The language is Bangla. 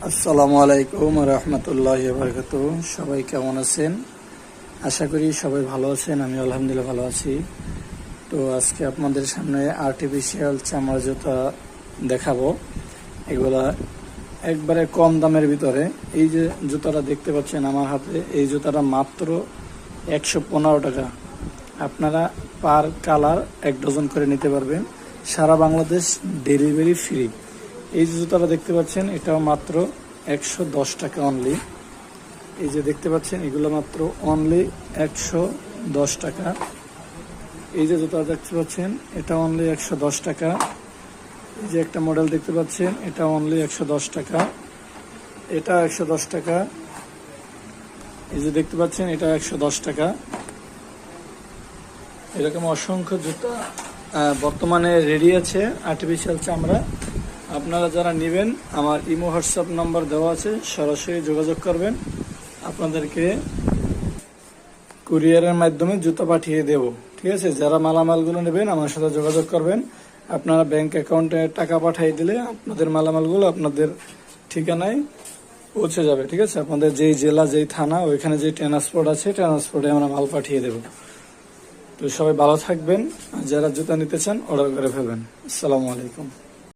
আসসালামু আলাইকুম রহমতুল্লাহি ওয়া বারাকাতুহু। সবাই কেমন আছেন? আশা করি সবাই ভালো আছেন। আমি আলহামদুলিল্লাহ ভালো আছি। তো আজকে আপনাদের সামনে আর্টিফিশিয়াল চামড়া জুতা দেখাবো। এগুলা একবারে কম দামের ভিতরে। এই যে জুতাটা দেখতে পাচ্ছেন আমার হাতে, এই জুতাটা মাত্র 115 টাকা। আপনারা পার কালার 1 ডজন করে নিতে পারবেন। সারা বাংলাদেশ ডেলিভারি ফ্রি। এই যে জুতাটা দেখতে পাচ্ছেন এটাও মাত্র 110 টাকা অনলি। এই যে দেখতে পাচ্ছেন এগুলো মাত্র অনলি 110 টাকা। এই যে জুতা দেখতে পাচ্ছেন এটা অনলি 110 টাকা। এই যে একটা মডেল দেখতে পাচ্ছেন এটা অনলি 110 টাকা। এটা 110 টাকা। এই যে দেখতে পাচ্ছেন এটা 110 টাকা। এরকম অসংখ্য জুতা বর্তমানে রেডি আছে আর্টিফিশিয়াল চামড়া। আপনারা যারা নেবেন আমার ইমো হোয়াটসঅ্যাপ নাম্বার দেওয়া আছে, সরাসরি যোগাযোগ করবেন। আপনাদেরকে কুরিয়ারের মাধ্যমে জুতা পাঠিয়ে দেব। ঠিক আছে, যারা মালামালগুলো নেবেন আমার সাথে যোগাযোগ করবেন। আপনারা ব্যাংক অ্যাকাউন্টে টাকা পাঠিয়ে দিলে আপনাদের মালামালগুলো আপনাদের ঠিকানায় পৌঁছে যাবে। ঠিক আছে, আপনাদের যেই জেলা যেই থানা ওইখানে যে ট্রান্সপোর্ট আছে ট্রান্সপোর্টে আমরা মাল পাঠিয়ে দেব। তো সবাই ভালো থাকবেন। আর যারা জুতা নিতে চান অর্ডার করে ফেলবেন। আসসালামু আলাইকুম।